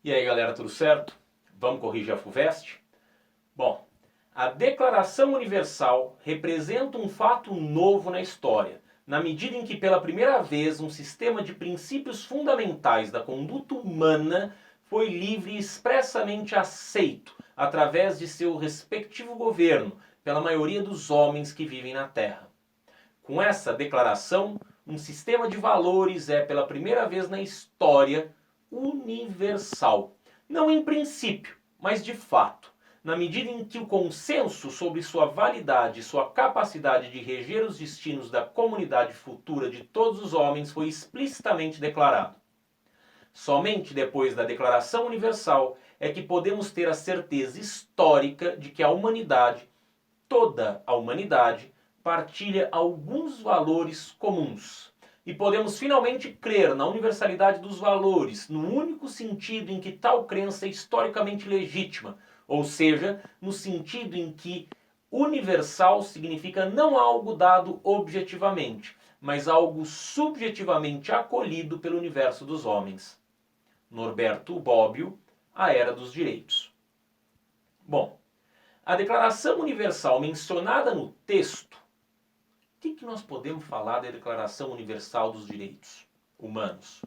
E aí galera, tudo certo? Vamos corrigir a FUVEST? Bom, a Declaração Universal representa um fato novo na história, na medida em que pela primeira vez um sistema de princípios fundamentais da conduta humana foi livre e expressamente aceito através de seu respectivo governo pela maioria dos homens que vivem na Terra. Com essa declaração, um sistema de valores é pela primeira vez na história universal. Não em princípio, mas de fato, na medida em que o consenso sobre sua validade e sua capacidade de reger os destinos da comunidade futura de todos os homens foi explicitamente declarado. Somente depois da Declaração Universal é que podemos ter a certeza histórica de que a humanidade, toda a humanidade, partilha alguns valores comuns. E podemos finalmente crer na universalidade dos valores, no único sentido em que tal crença é historicamente legítima, ou seja, no sentido em que universal significa não algo dado objetivamente, mas algo subjetivamente acolhido pelo universo dos homens. Norberto Bobbio, A Era dos Direitos. Bom, a Declaração Universal mencionada no texto, o que nós podemos falar da Declaração Universal dos Direitos Humanos?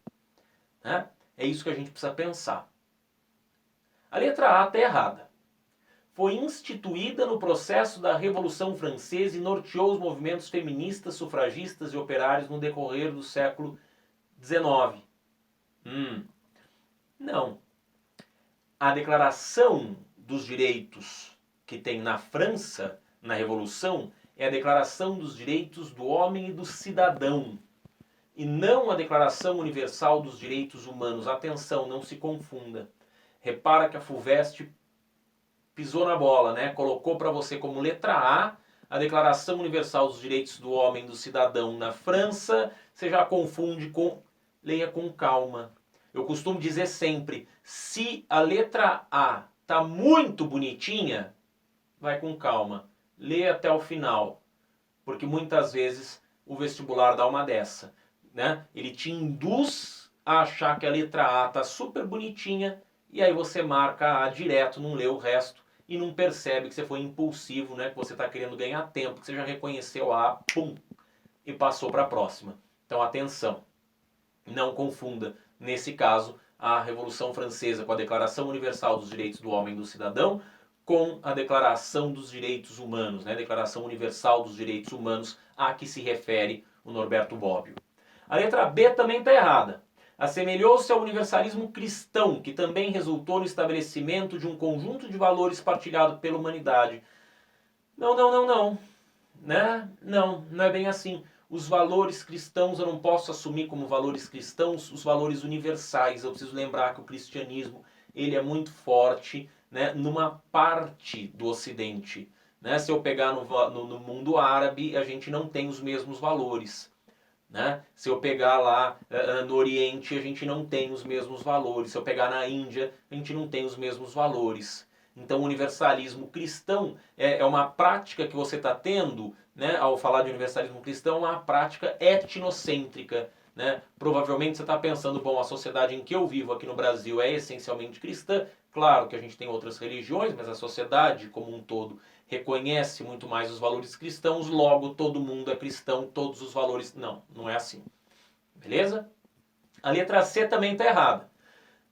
É isso que a gente precisa pensar. A letra A está errada. Foi instituída no processo da Revolução Francesa e norteou os movimentos feministas, sufragistas e operários no decorrer do século XIX. Não. A Declaração dos Direitos que tem na França, na Revolução, é a Declaração dos Direitos do Homem e do Cidadão. E não a Declaração Universal dos Direitos Humanos. Atenção, não se confunda. Repara que a FUVEST pisou na bola, né? Colocou para você como letra A Declaração Universal dos Direitos do Homem e do Cidadão na França. Você já confunde com... Leia com calma. Eu costumo dizer sempre, se a letra A está muito bonitinha, vai com calma. Lê até o final, porque muitas vezes o vestibular dá uma dessa, né? Ele te induz a achar que a letra A está super bonitinha e aí você marca A direto, não lê o resto e não percebe que você foi impulsivo, né? Que você está querendo ganhar tempo, que você já reconheceu a A, pum, e passou para a próxima. Então atenção, não confunda, nesse caso, a Revolução Francesa com a Declaração Universal dos Direitos do Homem e do Cidadão, com a Declaração dos Direitos Humanos, né? Declaração Universal dos Direitos Humanos, a que se refere o Norberto Bobbio. A letra B também está errada. Assemelhou-se ao universalismo cristão, que também resultou no estabelecimento de um conjunto de valores partilhado pela humanidade. Não. Né? Não é bem assim. Os valores cristãos eu não posso assumir como valores cristãos os valores universais. Eu preciso lembrar que o cristianismo ele é muito forte, né, numa parte do Ocidente. Né? Se eu pegar no mundo árabe, a gente não tem os mesmos valores. Né? Se eu pegar lá no Oriente, a gente não tem os mesmos valores. Se eu pegar na Índia, a gente não tem os mesmos valores. Então o universalismo cristão é uma prática que você está tendo, né, ao falar de universalismo cristão, uma prática etnocêntrica. Né? Provavelmente você está pensando, bom, a sociedade em que eu vivo aqui no Brasil é essencialmente cristã. Claro que a gente tem outras religiões, mas a sociedade como um todo reconhece muito mais os valores cristãos, logo todo mundo é cristão, todos os valores... Não é assim. Beleza? A letra C também está errada.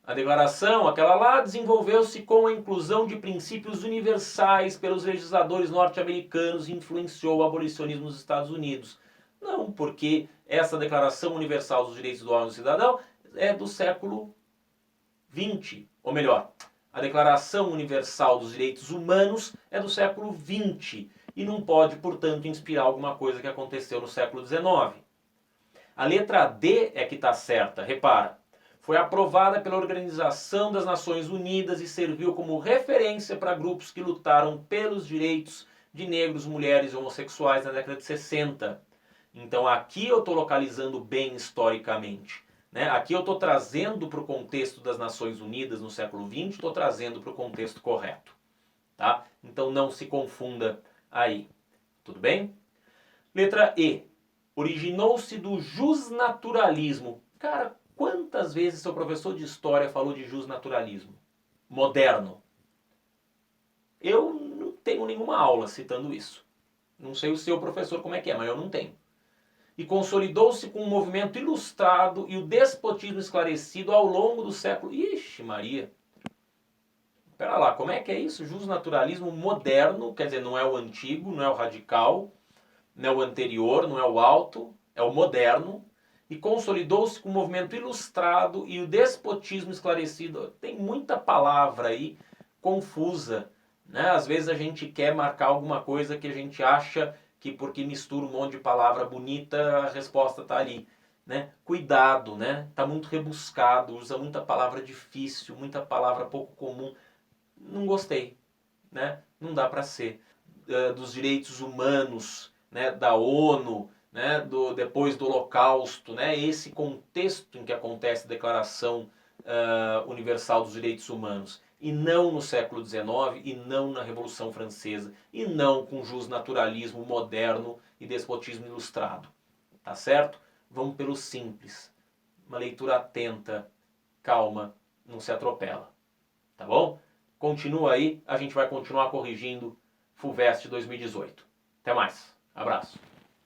A declaração, aquela lá, desenvolveu-se com a inclusão de princípios universais pelos legisladores norte-americanos e influenciou o abolicionismo nos Estados Unidos. Não, porque essa Declaração Universal dos Direitos do Homem e do Cidadão é do século XX. Ou melhor, a Declaração Universal dos Direitos Humanos é do século XX e não pode, portanto, inspirar alguma coisa que aconteceu no século XIX. A letra D é que está certa, repara. Foi aprovada pela Organização das Nações Unidas e serviu como referência para grupos que lutaram pelos direitos de negros, mulheres e homossexuais na década de 60. Então aqui eu estou localizando bem historicamente. Né? Aqui eu estou trazendo para o contexto das Nações Unidas no século XX, estou trazendo para o contexto correto. Tá? Então não se confunda aí. Tudo bem? Letra E. Originou-se do jusnaturalismo. Cara, Quantas vezes seu professor de história falou de justnaturalismo moderno? Eu não tenho nenhuma aula citando isso. Não sei o seu professor como é que é, mas eu não tenho. E consolidou-se com um movimento ilustrado e o despotismo esclarecido ao longo do século... Ixi, Maria! Pera lá, como é que é isso? Justnaturalismo moderno, quer dizer, não é o antigo, não é o radical, não é o anterior, não é o alto, é o moderno. E consolidou-se com um movimento ilustrado e o despotismo esclarecido. Tem muita palavra aí confusa, né? Às vezes a gente quer marcar alguma coisa que a gente acha que porque mistura um monte de palavra bonita, a resposta está ali. Né? Cuidado, né? Está muito rebuscado, usa muita palavra difícil, muita palavra pouco comum. Não gostei, né? Não dá para ser. Dos direitos humanos, né? Da ONU, né? Depois do Holocausto, né? Esse contexto em que acontece a Declaração Universal dos Direitos Humanos. E não no século XIX, e não na Revolução Francesa, e não com justnaturalismo moderno e despotismo ilustrado. Tá certo? Vamos pelo simples. Uma leitura atenta, calma, não se atropela. Tá bom? Continua aí, a gente vai continuar corrigindo FUVEST 2018. Até mais. Abraço.